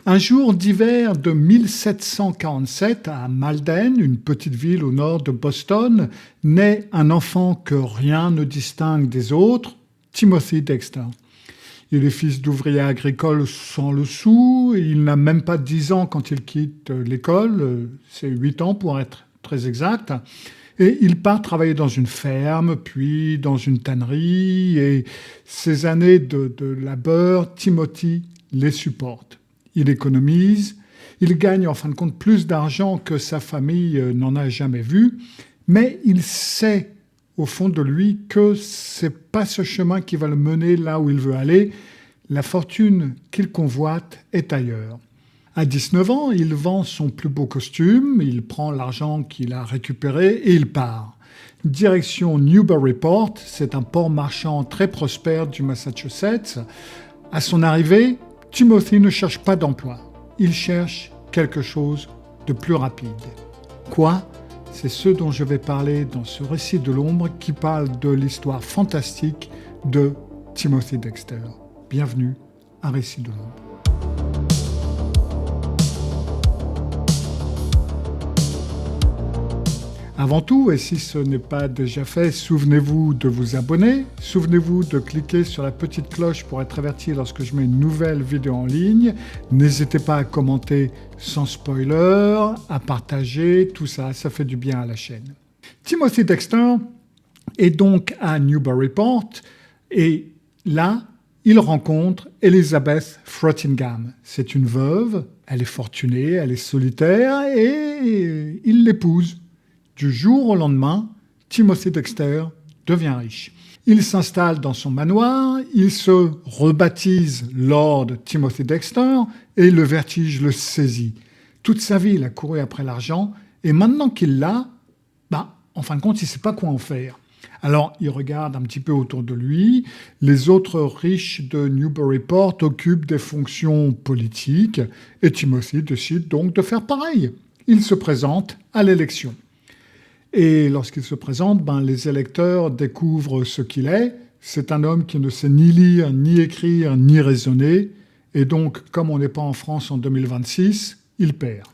Un jour d'hiver de 1747, à Malden, une petite ville au nord de Boston, naît un enfant que rien ne distingue des autres, Timothy Dexter. Il est fils d'ouvrier agricole sans le sou, il n'a même pas 10 ans quand il quitte l'école, c'est 8 ans pour être très exact, et il part travailler dans une ferme, puis dans une tannerie, et ces années de labeur, Timothy les supporte. Il économise, il gagne en fin de compte plus d'argent que sa famille n'en a jamais vu, mais il sait au fond de lui que c'est pas ce chemin qui va le mener là où il veut aller. La fortune qu'il convoite est ailleurs. À 19 ans, il vend son plus beau costume, il prend l'argent qu'il a récupéré et il part. Direction Newburyport, c'est un port marchand très prospère du Massachusetts. À son arrivée, Timothy ne cherche pas d'emploi. Il cherche quelque chose de plus rapide. Quoi ? C'est ce dont je vais parler dans ce récit de l'ombre qui parle de l'histoire fantastique de Timothy Dexter. Bienvenue à Récit de l'ombre. Avant tout, et si ce n'est pas déjà fait, souvenez-vous de vous abonner, souvenez-vous de cliquer sur la petite cloche pour être averti lorsque je mets une nouvelle vidéo en ligne. N'hésitez pas à commenter sans spoiler, à partager, tout ça, ça fait du bien à la chaîne. Timothy Dexter est donc à Newburyport et là, il rencontre Elizabeth Frottingham. C'est une veuve, elle est fortunée, elle est solitaire et il l'épouse. Du jour au lendemain, Timothy Dexter devient riche. Il s'installe dans son manoir, il se rebaptise Lord Timothy Dexter et le vertige le saisit. Toute sa vie, il a couru après l'argent et maintenant qu'il l'a, en fin de compte, il ne sait pas quoi en faire. Alors, il regarde un petit peu autour de lui. Les autres riches de Newburyport occupent des fonctions politiques et Timothy décide donc de faire pareil. Il se présente à l'élection. Et lorsqu'il se présente, les électeurs découvrent ce qu'il est. C'est un homme qui ne sait ni lire, ni écrire, ni raisonner. Et donc, comme on n'est pas en France en 2026, il perd.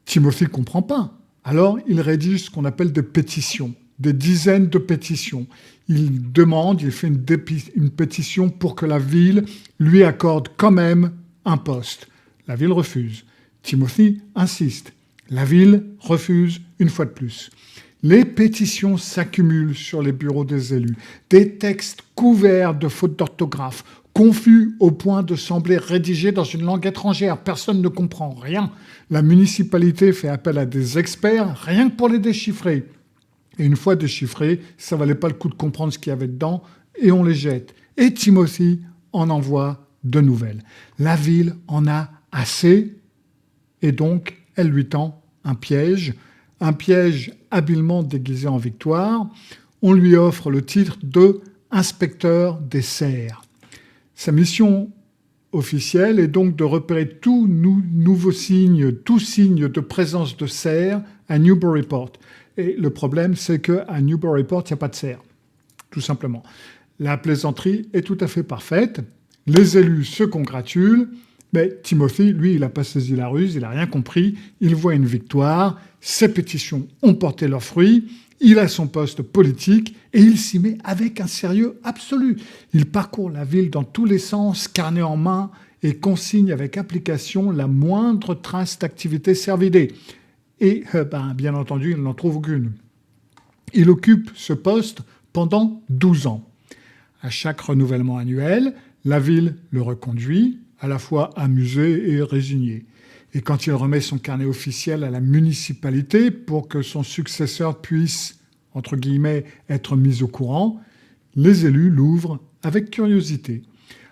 Timothy ne comprend pas. Alors, il rédige ce qu'on appelle des pétitions, des dizaines de pétitions. Il demande, il fait une pétition pour que la ville lui accorde quand même un poste. La ville refuse. Timothy insiste. La ville refuse une fois de plus. Les pétitions s'accumulent sur les bureaux des élus. Des textes couverts de fautes d'orthographe, confus au point de sembler rédigés dans une langue étrangère. Personne ne comprend rien. La municipalité fait appel à des experts, rien que pour les déchiffrer. Et une fois déchiffrés, ça ne valait pas le coup de comprendre ce qu'il y avait dedans, et on les jette. Et Timothy en envoie de nouvelles. La ville en a assez, et donc elle lui tend un piège habilement déguisé en victoire. On lui offre le titre de inspecteur des serres. Sa mission officielle est donc de repérer tout nouveau signe, tout signe de présence de cerfs à Newburyport. Et le problème, c'est qu'à Newburyport, il n'y a pas de cerfs, tout simplement. La plaisanterie est tout à fait parfaite. Les élus se congratulent. Mais Timothy, lui, il n'a pas saisi la ruse, il n'a rien compris. Il voit une victoire, ses pétitions ont porté leurs fruits, il a son poste politique et il s'y met avec un sérieux absolu. Il parcourt la ville dans tous les sens, carnet en main, et consigne avec application la moindre trace d'activité cervidée. Et bien entendu, il n'en trouve aucune. Il occupe ce poste pendant 12 ans. À chaque renouvellement annuel, la ville le reconduit, à la fois amusé et résigné. Et quand il remet son carnet officiel à la municipalité pour que son successeur puisse, entre guillemets, être mis au courant, les élus l'ouvrent avec curiosité.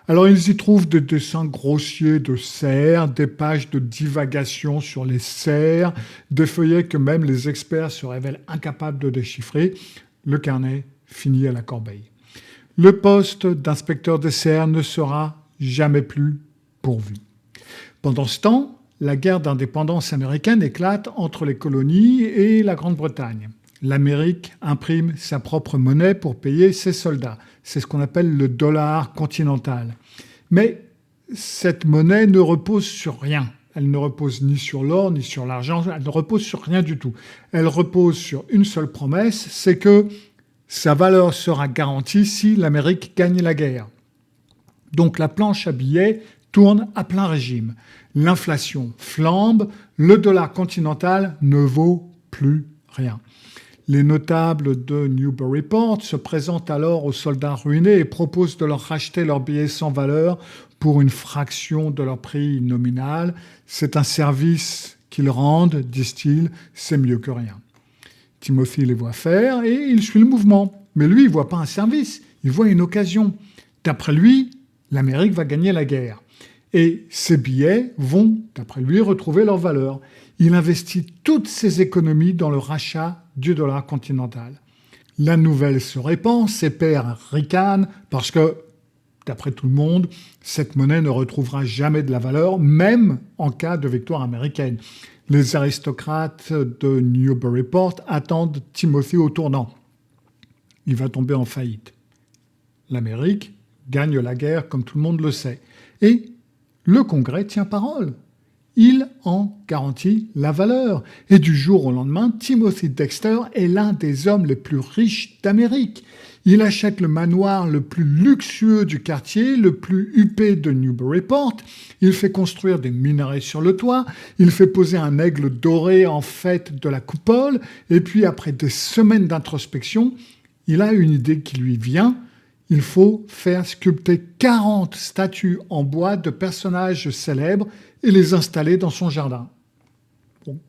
Alors ils y trouvent des dessins grossiers de cerfs, des pages de divagation sur les cerfs, des feuillets que même les experts se révèlent incapables de déchiffrer. Le carnet finit à la corbeille. Le poste d'inspecteur des cerfs ne sera jamais plus pourvu. Pendant ce temps, la guerre d'indépendance américaine éclate entre les colonies et la Grande-Bretagne. L'Amérique imprime sa propre monnaie pour payer ses soldats. C'est ce qu'on appelle le dollar continental. Mais cette monnaie ne repose sur rien. Elle ne repose ni sur l'or, ni sur l'argent, elle ne repose sur rien du tout. Elle repose sur une seule promesse, c'est que sa valeur sera garantie si l'Amérique gagne la guerre. Donc la planche à billets tourne à plein régime. L'inflation flambe, le dollar continental ne vaut plus rien. Les notables de Newburyport se présentent alors aux soldats ruinés et proposent de leur racheter leurs billets sans valeur pour une fraction de leur prix nominal. C'est un service qu'ils rendent, disent-ils, c'est mieux que rien. Timothy les voit faire et il suit le mouvement. Mais lui, il ne voit pas un service, il voit une occasion. D'après lui, l'Amérique va gagner la guerre. Et ces billets vont, d'après lui, retrouver leur valeur. Il investit toutes ses économies dans le rachat du dollar continental. La nouvelle se répand, ses pairs ricanent parce que, d'après tout le monde, cette monnaie ne retrouvera jamais de la valeur, même en cas de victoire américaine. Les aristocrates de Newburyport attendent Timothy au tournant. Il va tomber en faillite. L'Amérique gagne la guerre, comme tout le monde le sait. Et le Congrès tient parole. Il en garantit la valeur. Et du jour au lendemain, Timothy Dexter est l'un des hommes les plus riches d'Amérique. Il achète le manoir le plus luxueux du quartier, le plus huppé de Newburyport. Il fait construire des minarets sur le toit. Il fait poser un aigle doré en fait de la coupole. Et puis, après des semaines d'introspection, il a une idée qui lui vient. Il faut faire sculpter 40 statues en bois de personnages célèbres et les installer dans son jardin. Bon,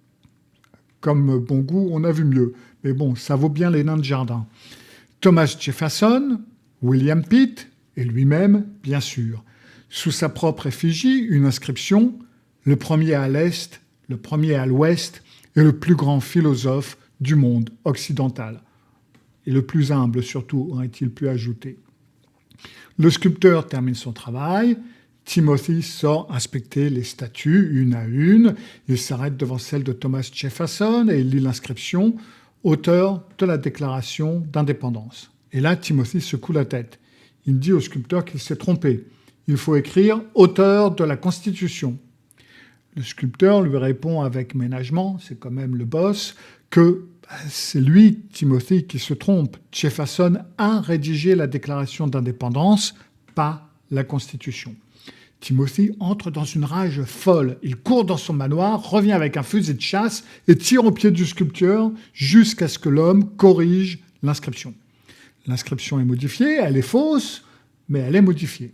comme bon goût, on a vu mieux. Mais bon, ça vaut bien les nains de jardin. Thomas Jefferson, William Pitt et lui-même, bien sûr. Sous sa propre effigie, une inscription « Le premier à l'Est, le premier à l'Ouest et le plus grand philosophe du monde occidental. » Et le plus humble surtout, aurait-il pu ajouter. Le sculpteur termine son travail. Timothy sort inspecter les statues une à une. Il s'arrête devant celle de Thomas Jefferson et il lit l'inscription « Auteur de la déclaration d'indépendance ». Et là, Timothy secoue la tête. Il dit au sculpteur qu'il s'est trompé. Il faut écrire « Auteur de la Constitution ». Le sculpteur lui répond avec ménagement, c'est quand même le boss, que c'est lui, Timothy, qui se trompe. Jefferson a rédigé la déclaration d'indépendance, pas la Constitution. Timothy entre dans une rage folle. Il court dans son manoir, revient avec un fusil de chasse et tire au pied du sculpteur jusqu'à ce que l'homme corrige l'inscription. L'inscription est modifiée, elle est fausse, mais elle est modifiée.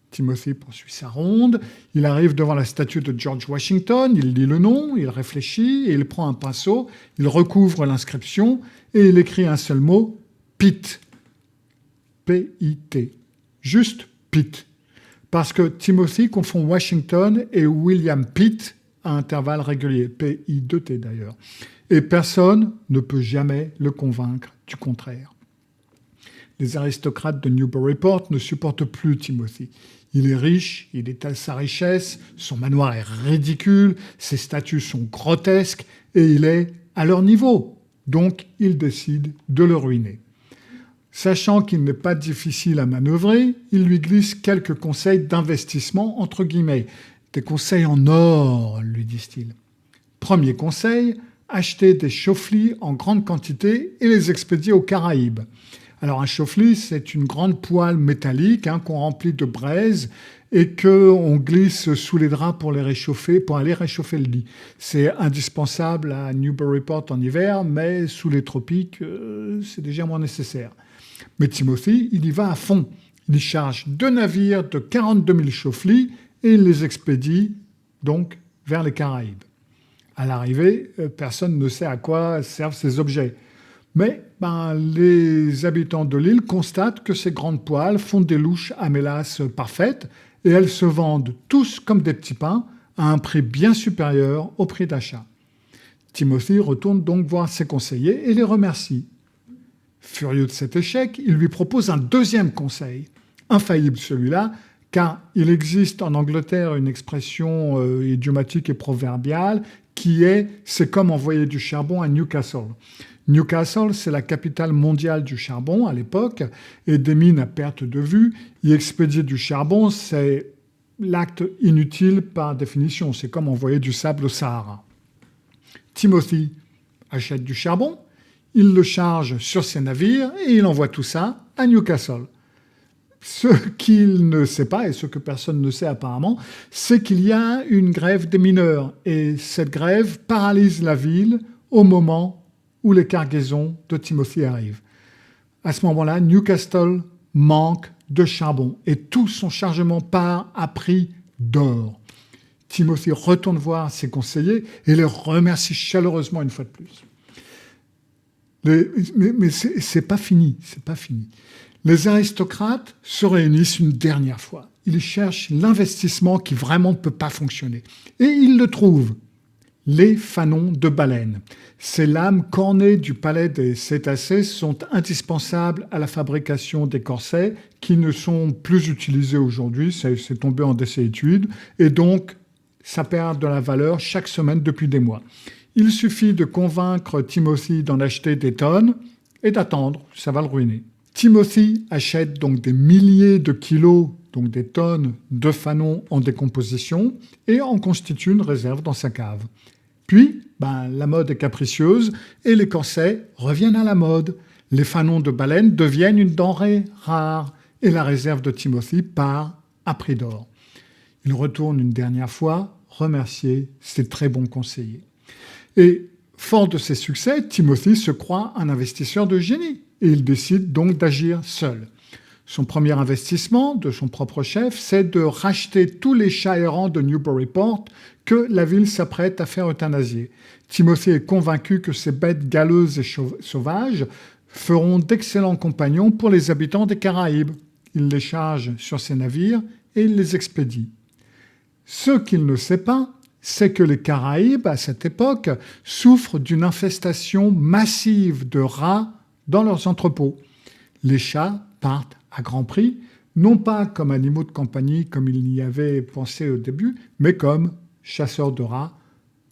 Timothy poursuit sa ronde, il arrive devant la statue de George Washington, il lit le nom, il réfléchit et il prend un pinceau, il recouvre l'inscription et il écrit un seul mot, Pitt. P-I-T. Juste Pitt. Parce que Timothy confond Washington et William Pitt à intervalles réguliers, P-I-2-T d'ailleurs. Et personne ne peut jamais le convaincre du contraire. Les aristocrates de Newburyport ne supportent plus Timothy. Il est riche, il étale sa richesse, son manoir est ridicule, ses statues sont grotesques et il est à leur niveau. Donc, ils décident de le ruiner. Sachant qu'il n'est pas difficile à manœuvrer, ils lui glissent quelques conseils d'investissement, entre guillemets. Des conseils en or, lui disent-ils. Premier conseil, acheter des chauffe-lits en grande quantité et les expédier aux Caraïbes. Alors un chauffe-lit, c'est une grande poêle métallique qu'on remplit de braise et qu'on glisse sous les draps pour les réchauffer, pour aller réchauffer le lit. C'est indispensable à Newburyport en hiver, mais sous les tropiques, c'est déjà moins nécessaire. Mais Timothy, il y va à fond. Il charge 2 navires de 42 000 chauffe-lits et il les expédie donc vers les Caraïbes. À l'arrivée, personne ne sait à quoi servent ces objets. Mais les habitants de l'île constatent que ces grandes poêles font des louches à mélasse parfaites et elles se vendent tous comme des petits pains à un prix bien supérieur au prix d'achat. Timothy retourne donc voir ses conseillers et les remercie. Furieux de cet échec, il lui propose un deuxième conseil, infaillible celui-là, car il existe en Angleterre une expression idiomatique et proverbiale qui est « c'est comme envoyer du charbon à Newcastle ». Newcastle, c'est la capitale mondiale du charbon à l'époque et des mines à perte de vue. Y expédier du charbon, c'est l'acte inutile par définition. C'est comme envoyer du sable au Sahara. Timothy achète du charbon, il le charge sur ses navires et il envoie tout ça à Newcastle. Ce qu'il ne sait pas, et ce que personne ne sait apparemment, c'est qu'il y a une grève des mineurs. Et cette grève paralyse la ville au moment où les cargaisons de Timothy arrivent. À ce moment-là, Newcastle manque de charbon et tout son chargement part à prix d'or. Timothy retourne voir ses conseillers et les remercie chaleureusement une fois de plus. Mais c'est pas fini, c'est pas fini. Les aristocrates se réunissent une dernière fois. Ils cherchent l'investissement qui vraiment ne peut pas fonctionner. Et ils le trouvent. Les fanons de baleine. Ces lames cornées du palais des cétacés sont indispensables à la fabrication des corsets qui ne sont plus utilisés aujourd'hui. C'est tombé en désuétude. Et donc, ça perd de la valeur chaque semaine depuis des mois. Il suffit de convaincre Timothy d'en acheter des tonnes et d'attendre. Ça va le ruiner. Timothy achète donc des milliers de kilos, donc des tonnes de fanons en décomposition et en constitue une réserve dans sa cave. Puis, la mode est capricieuse et les corsets reviennent à la mode. Les fanons de baleine deviennent une denrée rare et la réserve de Timothy part à prix d'or. Il retourne une dernière fois remercier ses très bons conseillers. Et fort de ses succès, Timothy se croit un investisseur de génie et il décide donc d'agir seul. Son premier investissement de son propre chef, c'est de racheter tous les chats errants de Newburyport que la ville s'apprête à faire euthanasier. Timothy est convaincu que ces bêtes galeuses et sauvages feront d'excellents compagnons pour les habitants des Caraïbes. Il les charge sur ses navires et il les expédie. Ce qu'il ne sait pas, c'est que les Caraïbes, à cette époque, souffrent d'une infestation massive de rats dans leurs entrepôts. Les chats partent à grand prix, non pas comme animaux de compagnie comme il y avait pensé au début, mais comme chasseurs de rats,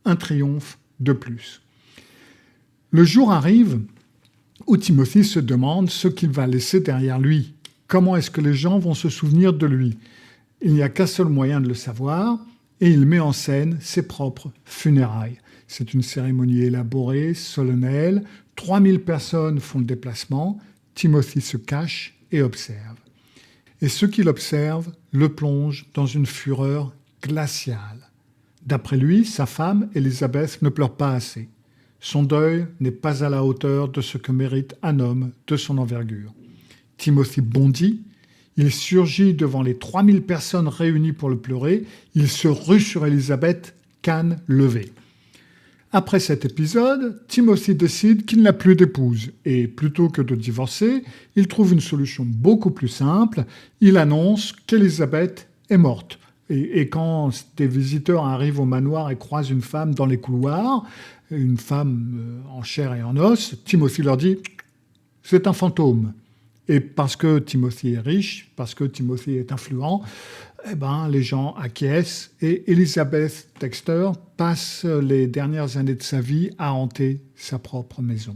un triomphe de plus. Le jour arrive où Timothy se demande ce qu'il va laisser derrière lui. Comment est-ce que les gens vont se souvenir de lui? Il n'y a qu'un seul moyen de le savoir, et il met en scène ses propres funérailles. C'est une cérémonie élaborée, solennelle. 3000 personnes font le déplacement. Timothy se cache et observe. Et ce qu'il observe le plonge dans une fureur glaciale. D'après lui, sa femme, Elizabeth, ne pleure pas assez. Son deuil n'est pas à la hauteur de ce que mérite un homme de son envergure. Timothy bondit. Il surgit devant les 3000 personnes réunies pour le pleurer. Il se rue sur Elizabeth, canne levée. Après cet épisode, Timothy décide qu'il n'a plus d'épouse. Et plutôt que de divorcer, il trouve une solution beaucoup plus simple. Il annonce qu'Elizabeth est morte. Et quand des visiteurs arrivent au manoir et croisent une femme dans les couloirs, une femme en chair et en os, Timothy leur dit « c'est un fantôme ». Et parce que Timothy est riche, parce que Timothy est influent, les gens acquiescent et Elizabeth Dexter passe les dernières années de sa vie à hanter sa propre maison.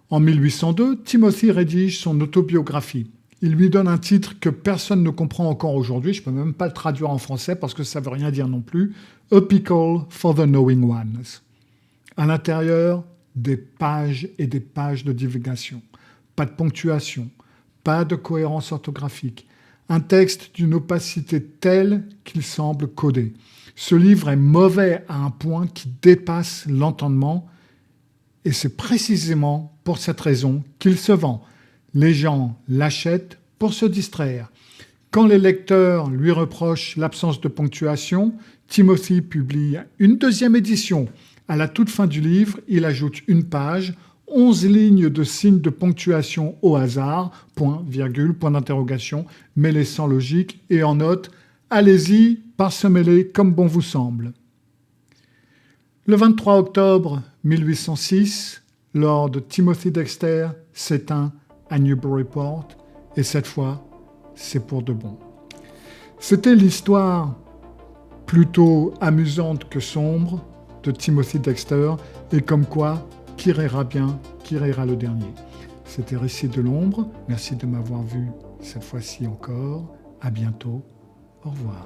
En 1802, Timothy rédige son autobiographie. Il lui donne un titre que personne ne comprend encore aujourd'hui, je ne peux même pas le traduire en français parce que ça ne veut rien dire non plus, « A Pickle for the Knowing Ones ». À l'intérieur, des pages et des pages de divulgation. Pas de ponctuation, pas de cohérence orthographique. Un texte d'une opacité telle qu'il semble codé. Ce livre est mauvais à un point qui dépasse l'entendement et c'est précisément pour cette raison qu'il se vend. Les gens l'achètent pour se distraire. Quand les lecteurs lui reprochent l'absence de ponctuation, Timothy publie une deuxième édition. À la toute fin du livre, il ajoute une page, 11 lignes de signes de ponctuation au hasard, point, virgule, point d'interrogation, mêlés sans logique, et en note « Allez-y, parsemez-les comme bon vous semble ». Le 23 octobre 1806, Lord Timothy Dexter s'éteint à Newburyport, et cette fois, c'est pour de bon. C'était l'histoire plutôt amusante que sombre de Timothy Dexter, et comme quoi, qui rira bien, qui rira le dernier. C'était Récit de l'ombre. Merci de m'avoir vu cette fois-ci encore. À bientôt. Au revoir.